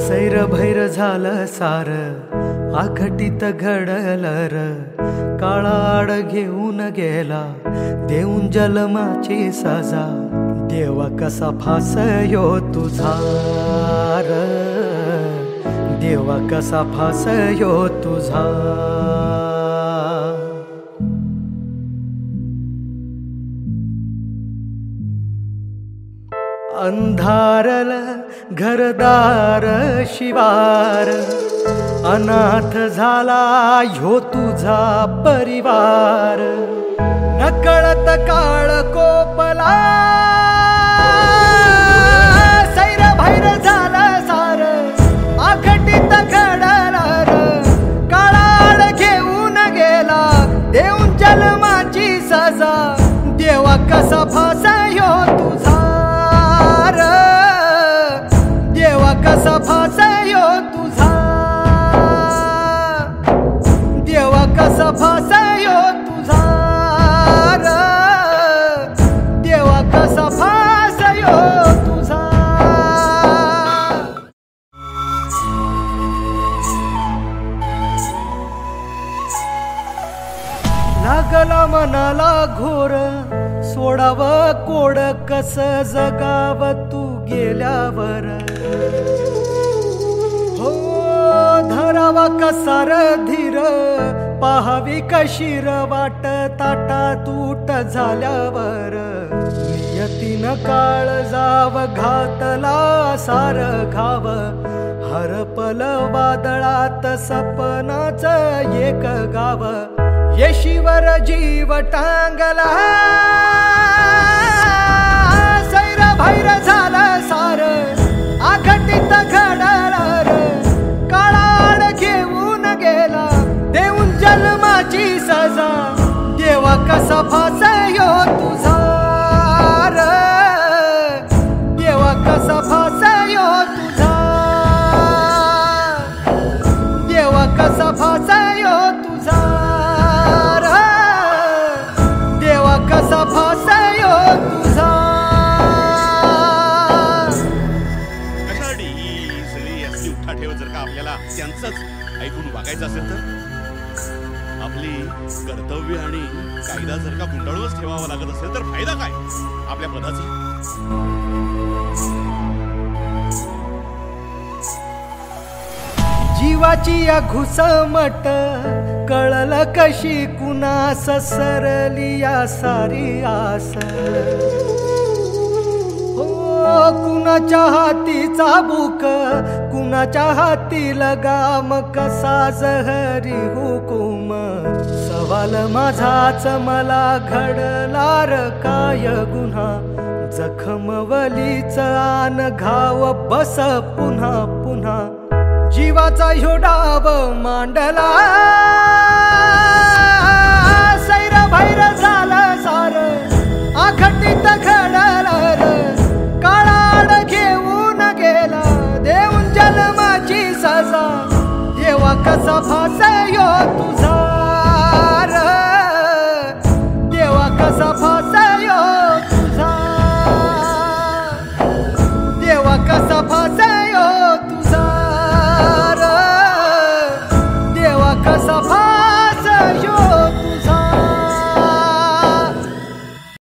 सैर भैर झालं सार आघटित घडलं र काळाड घेऊन गेला देऊन जन्माची सजा देवा कसा फासयो तुझा र देवा कसा फासयो तुझा अंधारल घरदार शिवार अनाथ झाला ह्यो तुझा परिवार नकळत काळ कोपला सैर भैर झालं सार आघटित घडलं काळाड घेऊन गेला देऊन जन्माची सजा देवा कसा फासयो तुझा देवा कसा फासयो तुझा देवा कसा फासयो तुझा देवा कसा फासयो तुझा लागला मनाला घोर सोडाव कोड कस जगाव तू गेल्यावर हो धरावा कसार धीर पाहावी कशीर वाट ताटा तूट झाल्यावर नियतीन काळ जाव घातला सार घाव हरपल वादळात सपनाच एक गाव येशीवर जीव टांगला सैर भैर झालं सार आघटित घडलं काळाड घेऊन गेला देऊन जन्माची सजा देवा कसा फासयो तुझा देवा कसा फासयो तुझा देवा कसा फासयो तुझा देवा कसा फासयो तुझा जर का आपल्याला त्यांचंच ऐकून वागायचं असेल तर आपली कर्तव्य आणि कायदा जर का गुंडाळूनच ठेवावा लागत असेल तर फायदा काय आपल्या पदाचा जीवाची या घुसमट कळल कशी कुणास सरली या सारी आस कुणाच्या हाती चाबूक कुणाच्या हाती लगाम कसा जहरी हुकूम सवाल माझाच मला घडलार काय गुन्हा जखमवलीच आन घाव बस पुन्हा पुन्हा जीवाचा ह्यो डाव मांडला सैर भैर झालं सार आघटित घडलं काळाड घेऊन गेला देऊन जन्माची सजा देवा कसा फास